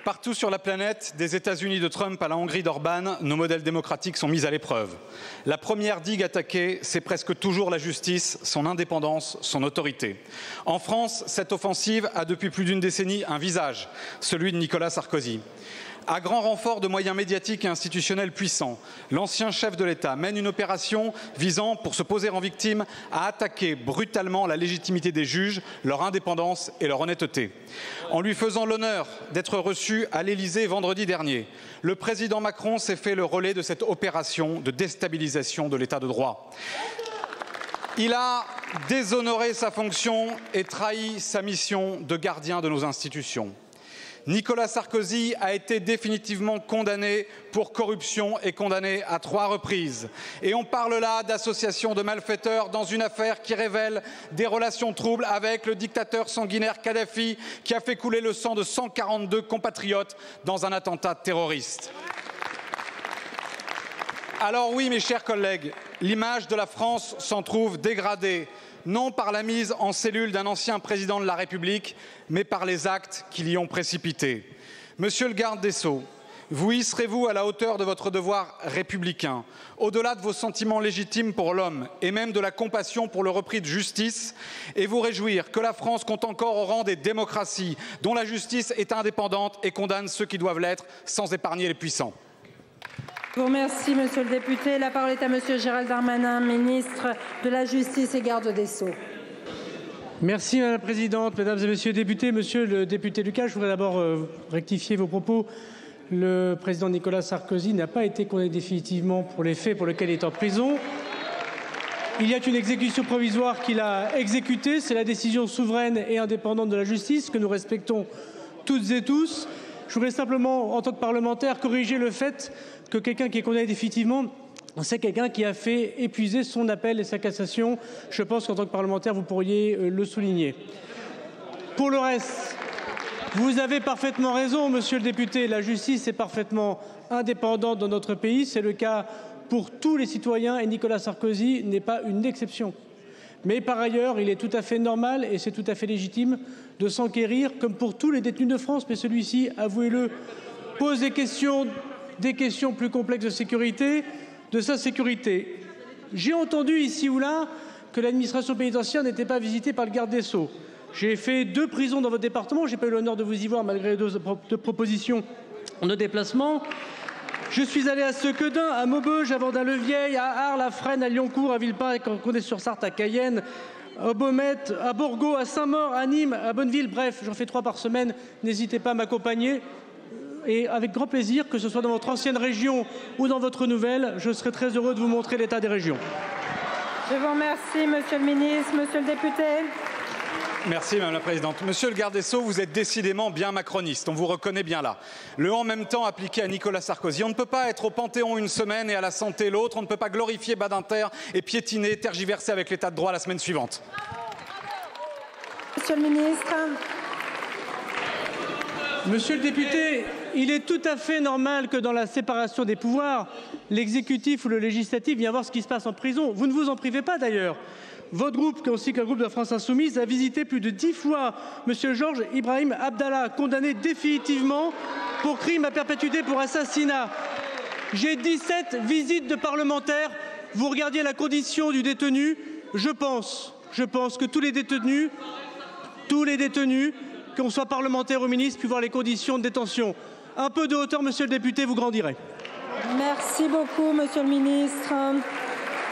Partout sur la planète, des États-Unis de Trump à la Hongrie d'Orban, nos modèles démocratiques sont mis à l'épreuve. La première digue attaquée, c'est presque toujours la justice, son indépendance, son autorité. En France, cette offensive a depuis plus d'une décennie un visage, celui de Nicolas Sarkozy. À grand renfort de moyens médiatiques et institutionnels puissants, l'ancien chef de l'État mène une opération visant, pour se poser en victime, à attaquer brutalement la légitimité des juges, leur indépendance et leur honnêteté. En lui faisant l'honneur d'être reçu à l'Élysée vendredi dernier, le président Macron s'est fait le relais de cette opération de déstabilisation de l'État de droit. Il a déshonoré sa fonction et trahi sa mission de gardien de nos institutions. Nicolas Sarkozy a été définitivement condamné pour corruption et condamné à 3 reprises. Et on parle là d'association de malfaiteurs dans une affaire qui révèle des relations troubles avec le dictateur sanguinaire Kadhafi qui a fait couler le sang de 142 compatriotes dans un attentat terroriste. Alors oui, mes chers collègues, l'image de la France s'en trouve dégradée, non par la mise en cellule d'un ancien président de la République, mais par les actes qui l'y ont précipité. Monsieur le garde des Sceaux, vous hisserez-vous à la hauteur de votre devoir républicain, au-delà de vos sentiments légitimes pour l'homme et même de la compassion pour le repris de justice, et vous réjouir que la France compte encore au rang des démocraties dont la justice est indépendante et condamne ceux qui doivent l'être sans épargner les puissants? Je vous remercie, monsieur le député. La parole est à monsieur Gérald Darmanin, ministre de la Justice et garde des Sceaux. Merci madame la présidente, mesdames et messieurs les députés. Monsieur le député Lucas, je voudrais d'abord rectifier vos propos. Le président Nicolas Sarkozy n'a pas été condamné définitivement pour les faits pour lesquels il est en prison. Il y a une exécution provisoire qu'il a exécutée. C'est la décision souveraine et indépendante de la justice que nous respectons toutes et tous. Je voudrais simplement, en tant que parlementaire, corriger le fait que quelqu'un qui est condamné définitivement, c'est quelqu'un qui a fait épuiser son appel et sa cassation. Je pense qu'en tant que parlementaire, vous pourriez le souligner. Pour le reste, vous avez parfaitement raison, monsieur le député. La justice est parfaitement indépendante dans notre pays. C'est le cas pour tous les citoyens et Nicolas Sarkozy n'est pas une exception. Mais par ailleurs, il est tout à fait normal et c'est tout à fait légitime de s'enquérir, comme pour tous les détenus de France. Mais celui-ci, avouez-le, pose des questions plus complexes de sécurité, de sa sécurité. J'ai entendu ici ou là que l'administration pénitentiaire n'était pas visitée par le garde des Sceaux. J'ai fait 2 prisons dans votre département. J'ai pas eu l'honneur de vous y voir malgré 2 propositions de déplacement. Je suis allé à Sequedin, à Maubeuge, à Vendin-le-Vieil, à Arles, à Fresnes, à Lyoncourt, à Villepin, à Condé-sur-Sarthe, à Cayenne, à Baumette, à Borgo, à Saint-Maur, à Nîmes, à Bonneville. Bref, j'en fais 3 par semaine. N'hésitez pas à m'accompagner. Et avec grand plaisir, que ce soit dans votre ancienne région ou dans votre nouvelle, je serai très heureux de vous montrer l'état des régions. Je vous remercie, monsieur le ministre. Monsieur le député. Merci madame la présidente. Monsieur le garde des Sceaux, vous êtes décidément bien macroniste, on vous reconnaît bien là. Le en même temps appliqué à Nicolas Sarkozy. On ne peut pas être au Panthéon une semaine et à la santé l'autre, on ne peut pas glorifier Badinter et piétiner, tergiverser avec l'état de droit la semaine suivante. Monsieur le ministre. Monsieur le député, il est tout à fait normal que dans la séparation des pouvoirs, l'exécutif ou le législatif vienne voir ce qui se passe en prison. Vous ne vous en privez pas d'ailleurs. Votre groupe, ainsi que le groupe de la France Insoumise, a visité plus de 10 fois monsieur Georges Ibrahim Abdallah, condamné définitivement pour crime à perpétuité pour assassinat. J'ai 17 visites de parlementaires. Vous regardiez la condition du détenu. Je pense que tous les détenus, qu'on soit parlementaire ou ministre, puissent voir les conditions de détention. Un peu de hauteur, monsieur le député, vous grandirez. Merci beaucoup, monsieur le ministre.